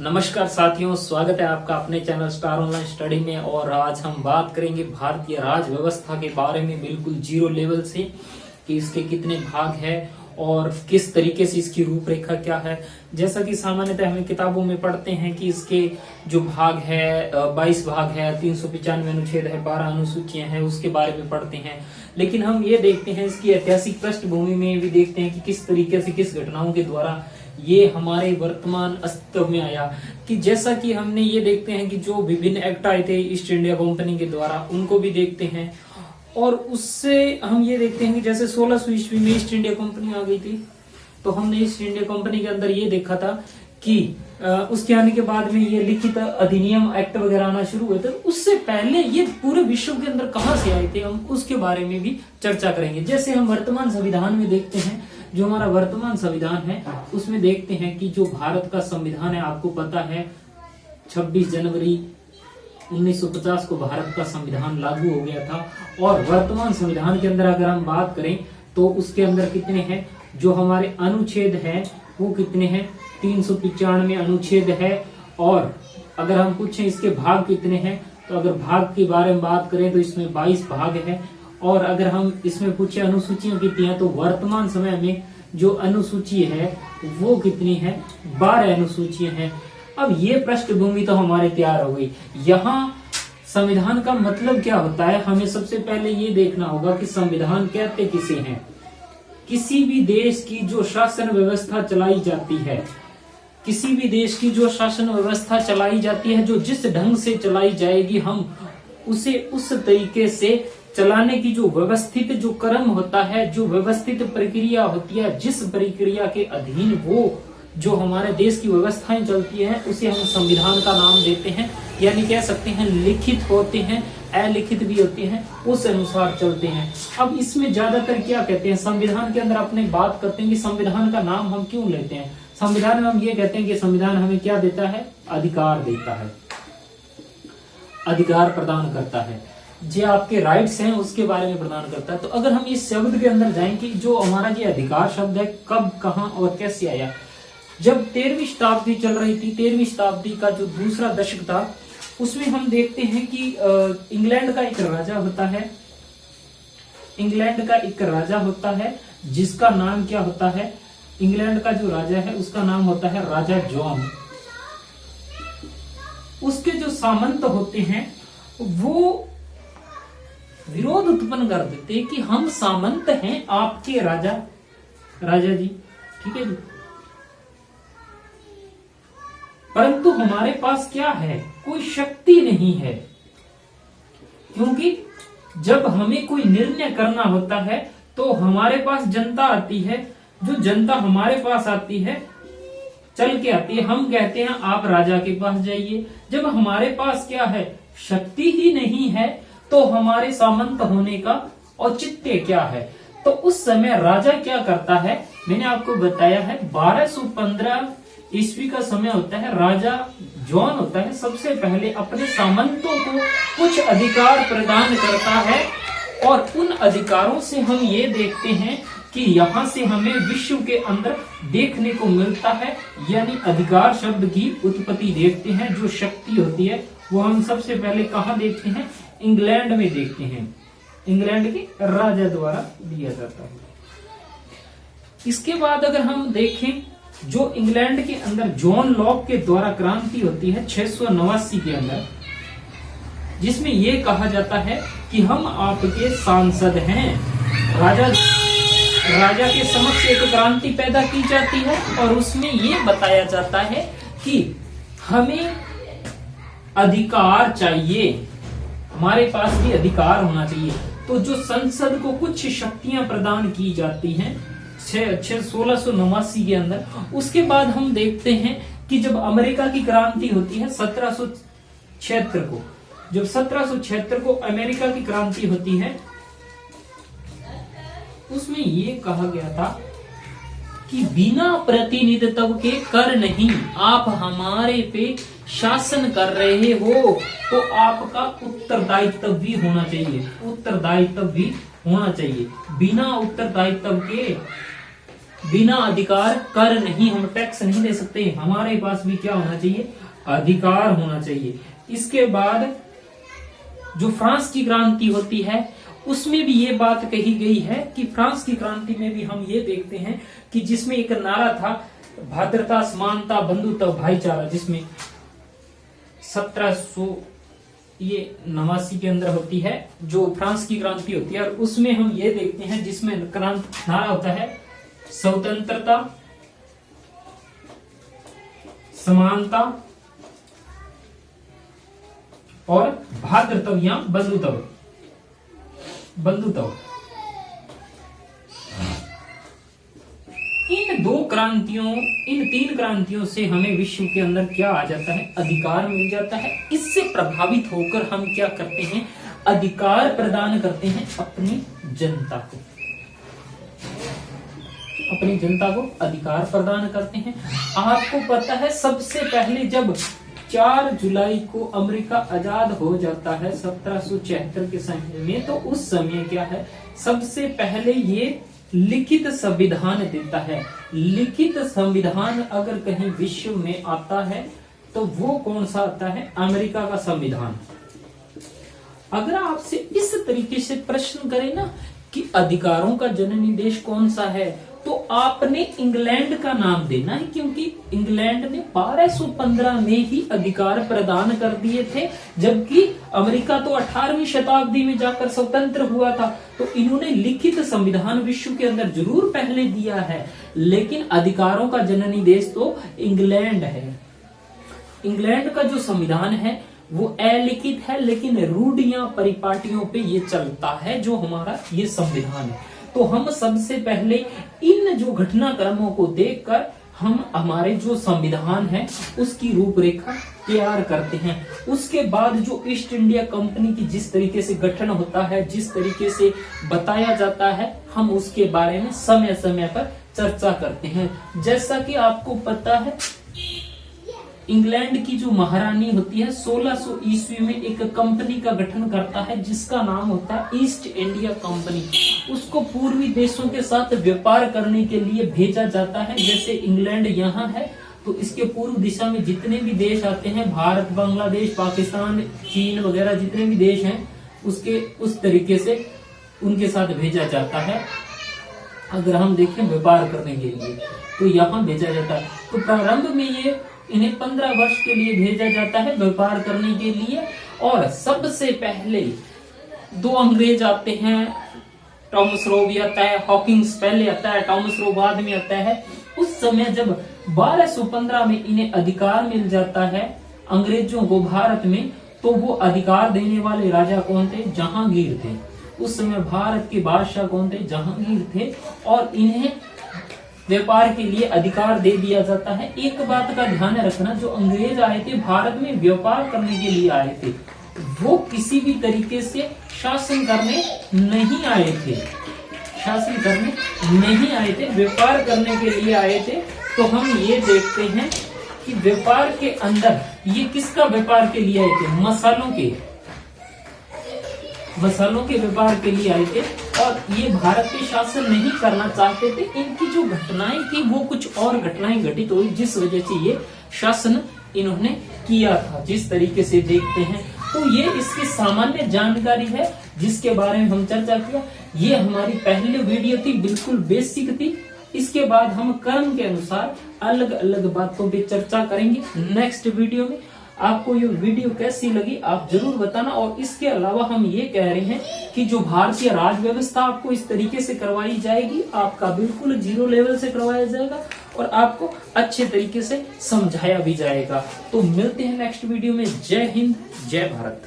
नमस्कार साथियों, स्वागत है आपका अपने चैनल स्टार ऑनलाइन स्टडी में। और आज हम बात करेंगे भारतीय राज व्यवस्था के बारे में बिल्कुल जीरो लेवल से, कि इसके कितने भाग हैं और किस तरीके से इसकी रूपरेखा क्या है। जैसा कि सामान्यतः हमें किताबों में पढ़ते हैं कि इसके जो भाग है 22 भाग है, 395 अनुच्छेद है, 12 अनुसूचियां हैं, उसके बारे में पढ़ते हैं। लेकिन हम ये देखते हैं इसकी ऐतिहासिक पृष्ठभूमि में भी देखते हैं कि किस तरीके से किस घटनाओं के द्वारा ये हमारे वर्तमान अस्तित्व में आया। कि जैसा कि हमने ये देखते हैं कि जो विभिन्न एक्ट आए थे ईस्ट इंडिया कंपनी के द्वारा, उनको भी देखते हैं। और उससे हम ये देखते हैं कि जैसे 1600 ईस्वी में ईस्ट इंडिया कंपनी आ गई थी, तो हमने ईस्ट इंडिया कंपनी के अंदर ये देखा था कि उसके आने के बाद में ये लिखित अधिनियम एक्ट वगैरह आना शुरू हुए थे। उससे पहले ये पूरे विश्व के अंदर कहां से आए थे, हम उसके बारे में भी चर्चा करेंगे। जैसे हम वर्तमान संविधान में देखते हैं, जो हमारा वर्तमान संविधान है उसमें देखते हैं कि जो भारत का संविधान है, आपको पता है 26 जनवरी 1950 को भारत का संविधान लागू हो गया था। और वर्तमान संविधान के अंदर अगर हम बात करें तो उसके अंदर कितने हैं, जो हमारे अनुच्छेद हैं वो कितने हैं, 395 अनुच्छेद है। और अगर हम पूछें इसके भाग कितने हैं, तो अगर भाग के बारे में बात करें तो इसमें 22 भाग है। और अगर हम इसमें पूछे अनुसूचियां कितनी हैं, तो वर्तमान समय में जो अनुसूची है वो कितनी है, 12 अनुसूचियां हैं। अब ये पृष्ठभूमि तो हमारे तैयार हो गई। यहाँ संविधान का मतलब क्या होता है, हमें सबसे पहले ये देखना होगा कि संविधान कहते किसे हैं। किसी भी देश की जो शासन व्यवस्था चलाई जाती है, किसी भी देश की जो शासन व्यवस्था चलाई जाती है, जो जिस ढंग से चलाई जाएगी, हम उसे उस तरीके से चलाने की जो व्यवस्थित जो क्रम होता है, जो व्यवस्थित प्रक्रिया होती है, जिस प्रक्रिया के अधीन वो जो हमारे देश की व्यवस्थाएं चलती हैं, उसे हम संविधान का नाम देते हैं। यानी कह सकते हैं लिखित होते हैं, अलिखित भी होते हैं, उस अनुसार चलते हैं। अब इसमें ज्यादातर क्या कहते हैं, संविधान के अंदर अपने बात करते हैं कि संविधान का नाम हम क्यों लेते हैं। संविधान में हम ये कहते हैं कि संविधान हमें क्या देता है, अधिकार देता है, अधिकार प्रदान करता है, जो आपके राइट्स हैं उसके बारे में प्रदान करता है। तो अगर हम इस शब्द के अंदर जाएं कि जो हमारा ये अधिकार शब्द है कब, कहां और कैसे आया, जब 13वीं शताब्दी चल रही थी, 13वीं शताब्दी का जो दूसरा दशक था, उसमें हम देखते हैं कि इंग्लैंड का एक राजा होता है, इंग्लैंड का एक राजा होता है जिसका नाम क्या होता है, इंग्लैंड का जो राजा है उसका नाम होता है राजा जॉन। उसके जो सामंत होते हैं वो विरोध उत्पन्न कर देते कि हम सामंत हैं आपके राजा, राजा जी, ठीक है जी, परंतु हमारे पास क्या है, कोई शक्ति नहीं है। क्योंकि जब हमें कोई निर्णय करना होता है तो हमारे पास जनता आती है, जो जनता हमारे पास आती है, चल के आती है, हम कहते हैं आप राजा के पास जाइए। जब हमारे पास क्या है, शक्ति ही नहीं है, तो हमारे सामंत होने का औचित्य क्या है। तो उस समय राजा क्या करता है, मैंने आपको बताया है 1215 ईस्वी का समय होता है। राजा जॉन होता है, सबसे पहले अपने सामंतों को कुछ अधिकार प्रदान करता है। और उन अधिकारों से हम ये देखते हैं कि यहाँ से हमें विश्व के अंदर देखने को मिलता है, यानी अधिकार शब्द की उत्पत्ति देखते हैं। जो शक्ति होती है वो हम सबसे पहले कहाँ देखते हैं, इंग्लैंड में देखते हैं, इंग्लैंड के राजा द्वारा दिया जाता है। इसके बाद अगर हम देखें, जो इंग्लैंड के अंदर जॉन लॉक के द्वारा क्रांति होती है 689 के अंदर, जिसमें यह कहा जाता है कि हम आपके सांसद हैं। राजा के समक्ष एक क्रांति पैदा की जाती है और उसमें यह बताया जाता है कि हमें अधिकार चाहिए, हमारे पास भी अधिकार होना चाहिए। तो जो संसद को कुछ शक्तियां प्रदान की जाती हैं 1689 के अंदर। उसके बाद हम देखते हैं कि जब अमेरिका की क्रांति होती है 1776 को, जब 1776 को अमेरिका की क्रांति होती है, उसमें ये कहा गया था कि बिना प्रतिनिधित्व के कर नहीं, आप हमारे पे शासन कर रहे हो तो आपका उत्तरदायित्व भी होना चाहिए, उत्तरदायित्व भी होना चाहिए। बिना उत्तरदायित्व के बिना अधिकार कर नहीं, हम टैक्स नहीं दे सकते, हमारे पास भी क्या होना चाहिए, अधिकार होना चाहिए। इसके बाद जो फ्रांस की क्रांति होती है उसमें भी ये बात कही गई है कि फ्रांस की क्रांति में भी हम ये देखते हैं कि जिसमें एक नारा था भद्रता, समानता, बंधुत्व, भाईचारा, जिसमें 1789 के अंदर होती है जो फ्रांस की क्रांति होती है। और उसमें हम ये देखते हैं जिसमें नारा होता है स्वतंत्रता, समानता और भ्रातृत्व या बंधुत्व। इन तीन क्रांतियों से हमें विश्व के अंदर क्या आ जाता है, अधिकार मिल जाता है। इससे प्रभावित होकर हम क्या करते हैं, अधिकार प्रदान करते हैं अपनी जनता को अधिकार प्रदान करते हैं। आपको पता है सबसे पहले जब 4 जुलाई को अमेरिका आजाद हो जाता है 1776 के समय में, तो उस समय क्या है, सबसे पहले ये लिखित संविधान देता है। लिखित संविधान अगर कहीं विश्व में आता है तो वो कौन सा आता है, अमेरिका का संविधान। अगर आपसे इस तरीके से प्रश्न करें ना कि अधिकारों का जननी देश कौन सा है, तो आपने इंग्लैंड का नाम देना है, क्योंकि इंग्लैंड ने 1215 में ही अधिकार प्रदान कर दिए थे, जबकि अमेरिका तो 18वीं शताब्दी में जाकर स्वतंत्र हुआ था। तो इन्होंने लिखित संविधान विश्व के अंदर जरूर पहले दिया है, लेकिन अधिकारों का जननी देश तो इंग्लैंड है। इंग्लैंड का जो संविधान है वो अलिखित है, लेकिन रूढ़ियां परिपाटियों पे ये चलता है जो हमारा ये संविधान है। तो हम सबसे पहले इन जो घटनाक्रमों को देखकर हम हमारे जो संविधान है उसकी रूपरेखा तैयार करते हैं। उसके बाद जो ईस्ट इंडिया कंपनी की जिस तरीके से गठन होता है, जिस तरीके से बताया जाता है, हम उसके बारे में समय समय पर चर्चा करते हैं। जैसा कि आपको पता है इंग्लैंड की जो महारानी होती है 1600 ईस्वी में एक कंपनी का गठन करता है जिसका नाम होता है ईस्ट इंडिया कंपनी। उसको पूर्वी देशों के साथ व्यापार करने के लिए भेजा जाता है। जैसे इंग्लैंड यहाँ है तो इसके पूर्व दिशा में जितने भी देश आते हैं, भारत, बांग्लादेश, पाकिस्तान, चीन वगैरह जितने भी देश हैं, उसके उस तरीके से उनके साथ भेजा जाता है। अगर हम देखें व्यापार करने के लिए तो यहाँ भेजा जाता है। तो प्रारंभ में ये इन्हें 15 वर्ष के लिए भेजा जाता है व्यापार करने के लिए। और सबसे पहले 2 अंग्रेज आते हैं, टॉमस रो भी आता है, हॉकिंस पहले आता है, टॉमस रो बाद में आता है। उस समय जब 1215 में इन्हें अधिकार मिल जाता है अंग्रेजों को भारत में, तो वो अधिकार देने वाले राजा कौन थे, जहांगीर थे। उस समय भारत के बादशाह कौन थे, जहांगीर थे। और इन्हें व्यापार के लिए अधिकार दे दिया जाता है। एक बात का ध्यान रखना, जो अंग्रेज आए थे भारत में व्यापार करने के लिए आए थे, वो किसी भी तरीके से शासन करने नहीं आए थे, व्यापार करने के लिए आए थे। तो हम ये देखते हैं कि व्यापार के अंदर ये किसका व्यापार के लिए आए थे, मसालों के व्यापार के लिए आए थे। और ये भारत पे शासन नहीं करना चाहते थे। इनकी जो घटनाएं थी वो कुछ और घटनाएं घटित हुई जिस वजह से ये शासन इन्होंने किया था, जिस तरीके से देखते हैं। तो ये इसकी सामान्य जानकारी है जिसके बारे में हम चर्चा किया। ये हमारी पहली वीडियो थी, बिल्कुल बेसिक थी। इसके बाद हम कर्म के अनुसार अलग अलग बातों पे चर्चा करेंगे नेक्स्ट वीडियो में। आपको ये वीडियो कैसी लगी आप जरूर बताना। और इसके अलावा हम ये कह रहे हैं कि जो भारतीय राज व्यवस्था आपको इस तरीके से करवाई जाएगी, आपका बिल्कुल 0 लेवल से करवाया जाएगा और आपको अच्छे तरीके से समझाया भी जाएगा। तो मिलते हैं नेक्स्ट वीडियो में। जय हिंद, जय भारत।